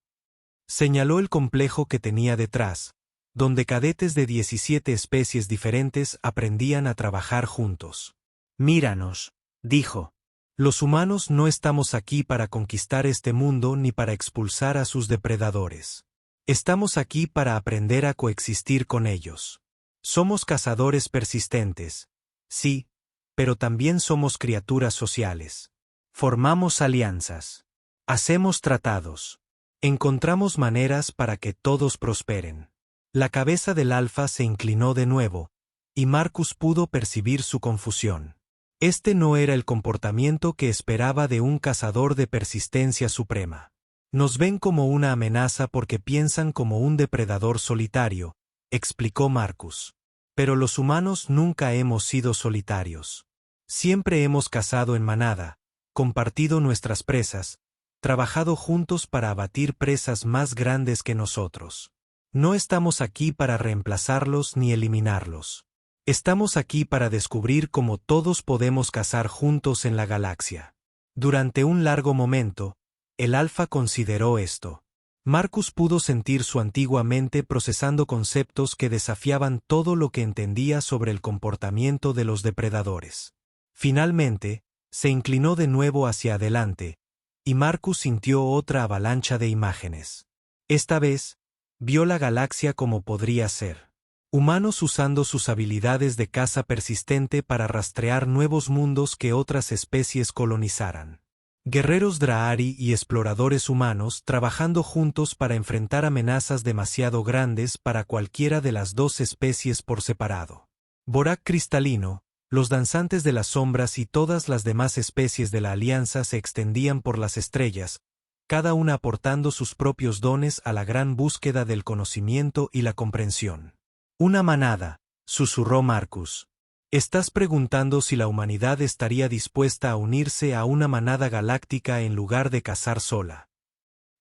Señaló el complejo que tenía detrás, donde cadetes de 17 especies diferentes aprendían a trabajar juntos. Míranos, dijo. Los humanos no estamos aquí para conquistar este mundo ni para expulsar a sus depredadores. Estamos aquí para aprender a coexistir con ellos. Somos cazadores persistentes, sí, pero también somos criaturas sociales. Formamos alianzas. Hacemos tratados. Encontramos maneras para que todos prosperen. La cabeza del alfa se inclinó de nuevo, y Marcus pudo percibir su confusión. Este no era el comportamiento que esperaba de un cazador de persistencia suprema. Nos ven como una amenaza porque piensan como un depredador solitario, explicó Marcus. Pero los humanos nunca hemos sido solitarios. Siempre hemos cazado en manada, compartido nuestras presas, trabajado juntos para abatir presas más grandes que nosotros. No estamos aquí para reemplazarlos ni eliminarlos. Estamos aquí para descubrir cómo todos podemos cazar juntos en la galaxia. Durante un largo momento, el alfa consideró esto. Marcus pudo sentir su antigua mente procesando conceptos que desafiaban todo lo que entendía sobre el comportamiento de los depredadores. Finalmente, se inclinó de nuevo hacia adelante, y Marcus sintió otra avalancha de imágenes. Esta vez, vio la galaxia como podría ser. Humanos usando sus habilidades de caza persistente para rastrear nuevos mundos que otras especies colonizaran. Guerreros Drahari y exploradores humanos trabajando juntos para enfrentar amenazas demasiado grandes para cualquiera de las dos especies por separado. Borak cristalino, los danzantes de las sombras y todas las demás especies de la Alianza se extendían por las estrellas, cada una aportando sus propios dones a la gran búsqueda del conocimiento y la comprensión. Una manada, susurró Marcus. Estás preguntando si la humanidad estaría dispuesta a unirse a una manada galáctica en lugar de cazar sola.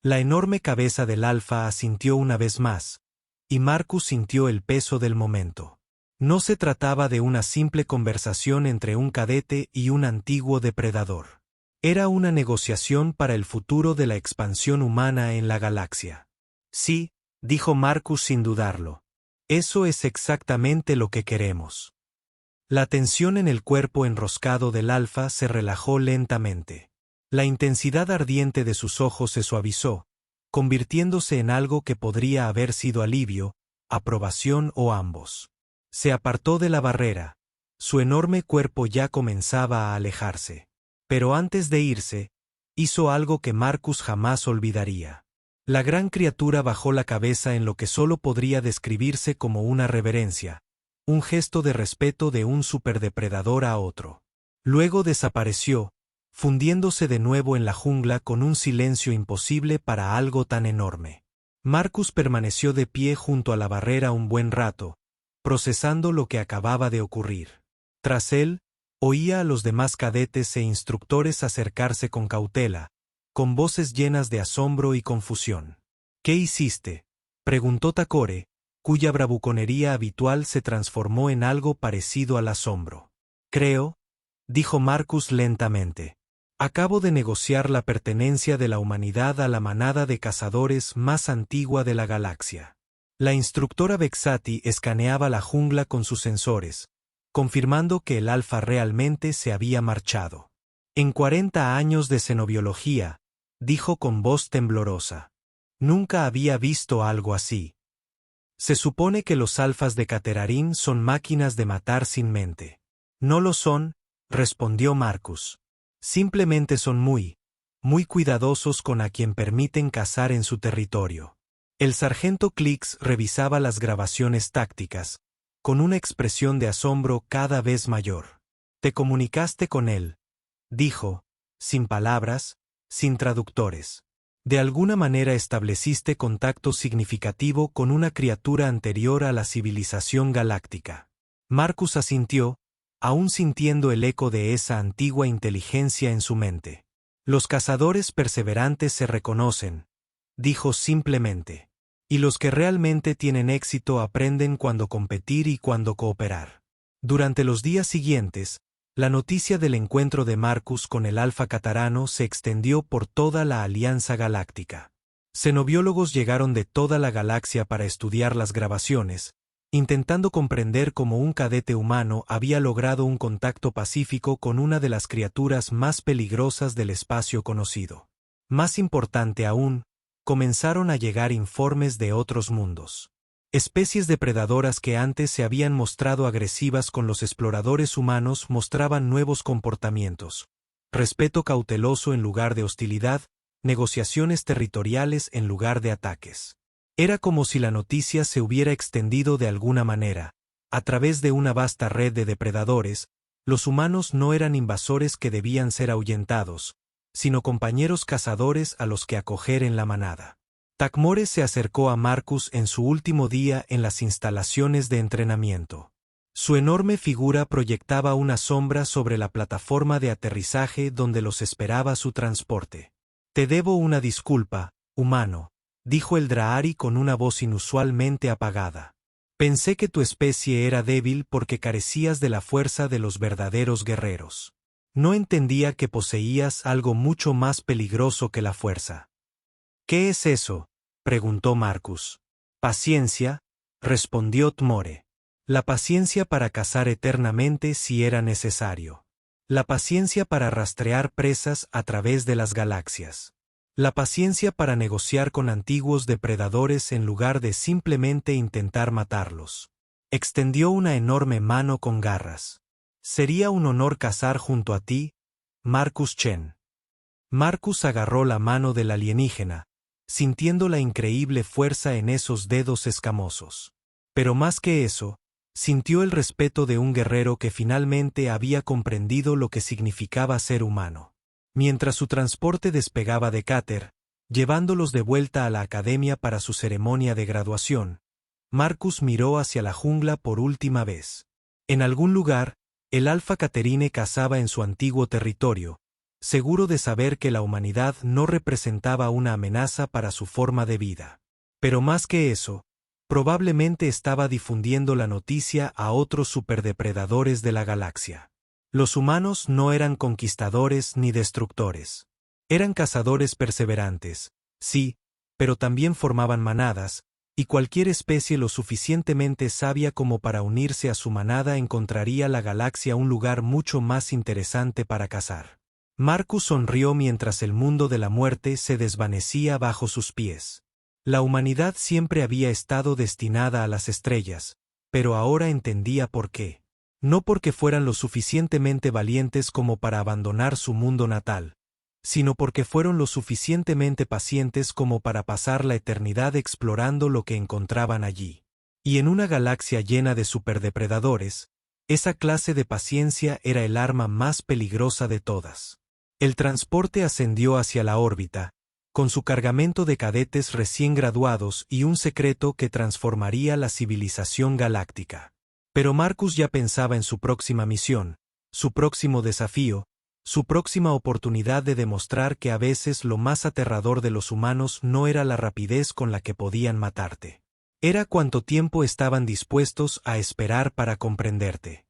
La enorme cabeza del alfa asintió una vez más, y Marcus sintió el peso del momento. No se trataba de una simple conversación entre un cadete y un antiguo depredador. Era una negociación para el futuro de la expansión humana en la galaxia. Sí, dijo Marcus sin dudarlo. Eso es exactamente lo que queremos. La tensión en el cuerpo enroscado del alfa se relajó lentamente. La intensidad ardiente de sus ojos se suavizó, convirtiéndose en algo que podría haber sido alivio, aprobación o ambos. Se apartó de la barrera. Su enorme cuerpo ya comenzaba a alejarse. Pero antes de irse, hizo algo que Marcus jamás olvidaría. La gran criatura bajó la cabeza en lo que solo podría describirse como una reverencia, un gesto de respeto de un superdepredador a otro. Luego desapareció, fundiéndose de nuevo en la jungla con un silencio imposible para algo tan enorme. Marcus permaneció de pie junto a la barrera un buen rato, procesando lo que acababa de ocurrir. Tras él, oía a los demás cadetes e instructores acercarse con cautela, con voces llenas de asombro y confusión. ¿Qué hiciste?, preguntó Takore, cuya bravuconería habitual se transformó en algo parecido al asombro. Creo, dijo Marcus lentamente. Acabo de negociar la pertenencia de la humanidad a la manada de cazadores más antigua de la galaxia. La instructora Vexati escaneaba la jungla con sus sensores, confirmando que el alfa realmente se había marchado. En 40 años de xenobiología, dijo con voz temblorosa. Nunca había visto algo así. Se supone que los alfas de Caterarín son máquinas de matar sin mente. No lo son, respondió Marcus. Simplemente son muy cuidadosos con a quien permiten cazar en su territorio. El sargento Klix revisaba las grabaciones tácticas, con una expresión de asombro cada vez mayor. Te comunicaste con él, dijo, sin palabras, sin traductores. De alguna manera estableciste contacto significativo con una criatura anterior a la civilización galáctica. Marcus asintió, aún sintiendo el eco de esa antigua inteligencia en su mente. Los cazadores perseverantes se reconocen, dijo simplemente. Y los que realmente tienen éxito aprenden cuándo competir y cuándo cooperar. Durante los días siguientes, la noticia del encuentro de Marcus con el Alfa Catarano se extendió por toda la Alianza Galáctica. Xenobiólogos llegaron de toda la galaxia para estudiar las grabaciones, intentando comprender cómo un cadete humano había logrado un contacto pacífico con una de las criaturas más peligrosas del espacio conocido. Más importante aún, comenzaron a llegar informes de otros mundos. Especies depredadoras que antes se habían mostrado agresivas con los exploradores humanos mostraban nuevos comportamientos: respeto cauteloso en lugar de hostilidad, negociaciones territoriales en lugar de ataques. Era como si la noticia se hubiera extendido de alguna manera. A través de una vasta red de depredadores, los humanos no eran invasores que debían ser ahuyentados, sino compañeros cazadores a los que acoger en la manada. Tacmore se acercó a Marcus en su último día en las instalaciones de entrenamiento. Su enorme figura proyectaba una sombra sobre la plataforma de aterrizaje donde los esperaba su transporte. «Te debo una disculpa, humano», dijo el Drahari con una voz inusualmente apagada. «Pensé que tu especie era débil porque carecías de la fuerza de los verdaderos guerreros. No entendía que poseías algo mucho más peligroso que la fuerza». «¿Qué es eso?», preguntó Marcus. «Paciencia», respondió Tmore. «La paciencia para cazar eternamente si era necesario. La paciencia para rastrear presas a través de las galaxias. La paciencia para negociar con antiguos depredadores en lugar de simplemente intentar matarlos». Extendió una enorme mano con garras. «Sería un honor cazar junto a ti, Marcus Chen». Marcus agarró la mano del alienígena, sintiendo la increíble fuerza en esos dedos escamosos. Pero más que eso, sintió el respeto de un guerrero que finalmente había comprendido lo que significaba ser humano. Mientras su transporte despegaba de Cater, llevándolos de vuelta a la academia para su ceremonia de graduación, Marcus miró hacia la jungla por última vez. En algún lugar, el Alfa Caterine cazaba en su antiguo territorio, seguro de saber que la humanidad no representaba una amenaza para su forma de vida. Pero más que eso, probablemente estaba difundiendo la noticia a otros superdepredadores de la galaxia. Los humanos no eran conquistadores ni destructores. Eran cazadores perseverantes, sí, pero también formaban manadas, y cualquier especie lo suficientemente sabia como para unirse a su manada encontraría la galaxia un lugar mucho más interesante para cazar. Marcus sonrió mientras el mundo de la muerte se desvanecía bajo sus pies. La humanidad siempre había estado destinada a las estrellas, pero ahora entendía por qué. No porque fueran lo suficientemente valientes como para abandonar su mundo natal, sino porque fueron lo suficientemente pacientes como para pasar la eternidad explorando lo que encontraban allí. Y en una galaxia llena de superdepredadores, esa clase de paciencia era el arma más peligrosa de todas. El transporte ascendió hacia la órbita, con su cargamento de cadetes recién graduados y un secreto que transformaría la civilización galáctica. Pero Marcus ya pensaba en su próxima misión, su próximo desafío, su próxima oportunidad de demostrar que a veces lo más aterrador de los humanos no era la rapidez con la que podían matarte. Era cuánto tiempo estaban dispuestos a esperar para comprenderte.